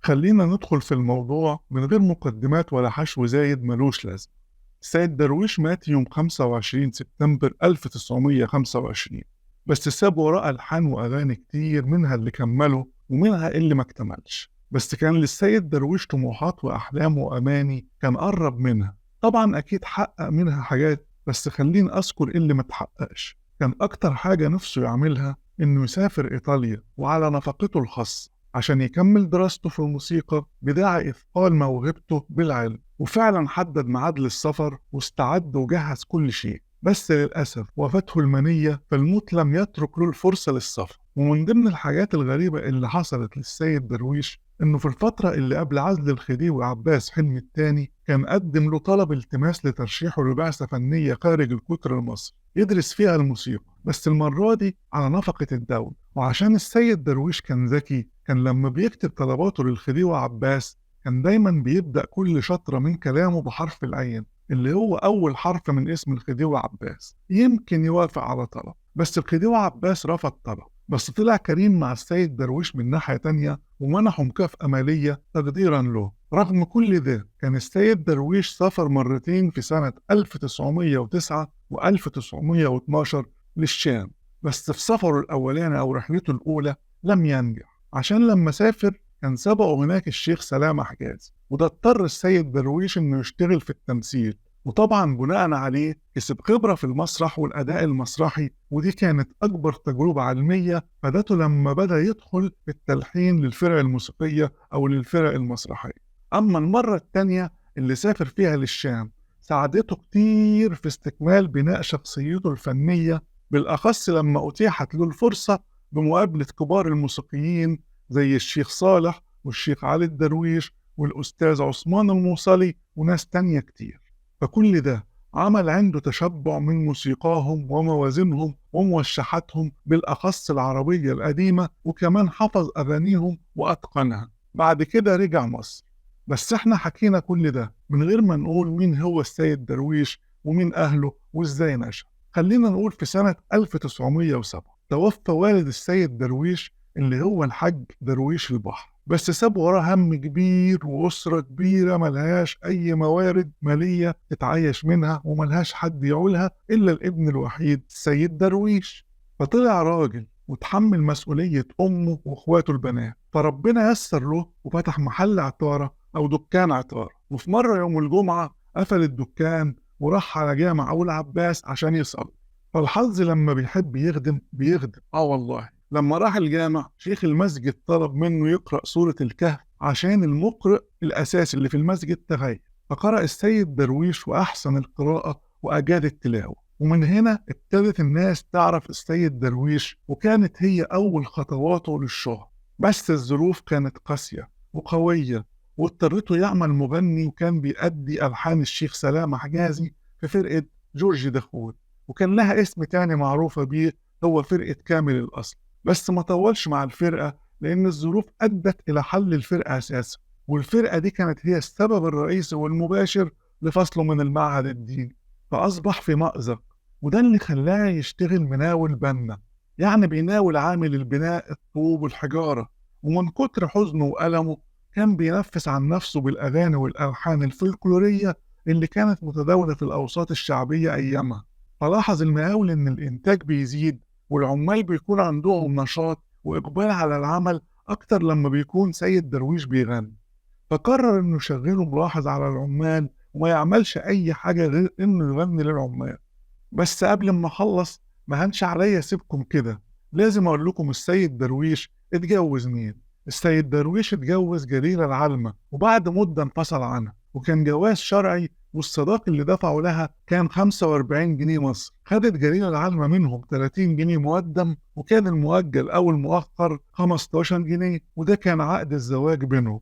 خلينا ندخل في الموضوع من غير مقدمات ولا حشو زايد ملوش لازمة. السيد درويش مات يوم 25 سبتمبر 1925، بس ساب وراه ألحان وأغاني كتير، منها اللي كملوا ومنها اللي ما اكتملش. بس كان للسيد درويش طموحات وأحلام وأماني كان قرب منها. طبعا أكيد حقق منها حاجات، بس خليني أذكر اللي ما تحققش. كان أكتر حاجة نفسه يعملها إنه يسافر إيطاليا وعلى نفقته الخاصة عشان يكمل دراسته في الموسيقى بداعي إثقال موهبته بالعلم. وفعلا حدد ميعاد للسفر واستعد وجهز كل شيء، بس للأسف وافته المنية، فالموت لم يترك له الفرصة للسفر. ومن ضمن الحاجات الغريبة اللي حصلت للسيد درويش إنه في الفترة اللي قبل عزل الخديوي عباس حلمي الثاني كان قدم له طلب التماس لترشيحه لبعثة فنية خارج القطر المصري يدرس فيها الموسيقى، بس المرة دي على نفقة الدولة. وعشان السيد درويش كان ذكي، كان لما بيكتب طلباته للخديوي عباس كان دايما بيبدأ كل شطرة من كلامه بحرف العين، اللي هو أول حرف من اسم الخديوي عباس، يمكن يوافق على طلب. بس الخديوي عباس رفض طلب، بس طلع كريم مع السيد درويش من ناحية تانية ومنحه مكافأة مالية تقديرا له. رغم كل ده كان السيد درويش سافر مرتين في سنة 1909 و1912 للشام، بس في سفره الأولاني أو رحلته الأولى لم ينجح، عشان لما سافر كان سبقه هناك الشيخ سلام حجازي، وده اضطر السيد درويش إنه يشتغل في التمثيل. وطبعا بناء عليه كسب خبرة في المسرح والأداء المسرحي، ودي كانت أكبر تجربة علمية فادته لما بدأ يدخل في التلحين للفرق الموسيقية أو للفرق المسرحية. أما المرة التانية اللي سافر فيها للشام ساعدته كتير في استكمال بناء شخصيته الفنية، بالأخص لما أتيحت له الفرصة بمقابلة كبار الموسيقيين زي الشيخ صالح والشيخ علي الدرويش والأستاذ عثمان الموصلي وناس تانية كتير. فكل ده عمل عنده تشبع من موسيقاهم وموازينهم وموشحاتهم، بالأخص العربية القديمة، وكمان حفظ أغانيهم وأتقنها. بعد كده رجع مصر. بس احنا حكينا كل ده من غير ما نقول مين هو السيد درويش ومين أهله وإزاي نشأ. خلينا نقول في سنة 1907 توفى والد السيد درويش اللي هو الحاج درويش البحر، بس ساب وراه هم كبير وأسرة كبيرة ملهاش أي موارد مالية تتعايش منها وملهاش حد يعولها إلا الابن الوحيد السيد درويش. فطلع راجل وتحمل مسؤولية أمه وإخواته البنات، فربنا يسر له وفتح محل عطارة أو دكان عطارة. وفي مرة يوم الجمعة قفل الدكان وراح على جامع أبو العباس عشان يصلي. فالحظ لما بيحب يخدم بيخدم. والله لما راح الجامع شيخ المسجد طلب منه يقرأ سورة الكهف عشان المقرئ الأساسي اللي في المسجد تغير، فقرأ السيد درويش وأحسن القراءة وأجاد التلاوة. ومن هنا ابتدت الناس تعرف السيد درويش، وكانت هي أول خطواته للشهرة. بس الظروف كانت قاسية وقوية، واضطرته يعمل مغني، وكان بيأدي ألحان الشيخ سلام حجازي في فرقة جورج داخول، وكان لها اسم تاني معروفة بيه هو فرقة كامل الأصل. بس ما طولش مع الفرقة لأن الظروف أدت إلى حل الفرقة أساسا، والفرقة دي كانت هي السبب الرئيسي والمباشر لفصله من المعهد الديني، فأصبح في مأزق. وده اللي خلاه يشتغل مناول بنا، يعني بيناول عامل البناء الطوب والحجارة. ومن كتر حزنه وألمه كان بينفس عن نفسه بالأغاني والألحان الفلكلورية اللي كانت متداولة في الأوساط الشعبية أيامها. فلاحظ المقاول إن الإنتاج بيزيد والعمال بيكون عندهم نشاط وإقبال على العمل أكتر لما بيكون سيد درويش بيغني، فقرر إنه يشغله ملاحظ على العمال وما يعملش أي حاجة غير إنه يغني للعمال. بس قبل ما أخلص ما هنش عليا سيبكم كده، لازم أقول لكم السيد درويش اتجوز مين. السيد درويش اتجوز جليلة العلمة، وبعد مدة انفصل عنها، وكان جواز شرعي، والصداق اللي دفعوا لها كان 45 جنيه مصر. خدت جليلة العلمة منهم 30 جنيه مقدم، وكان المؤجل أو المؤخر 15 جنيه، وده كان عقد الزواج بينهم.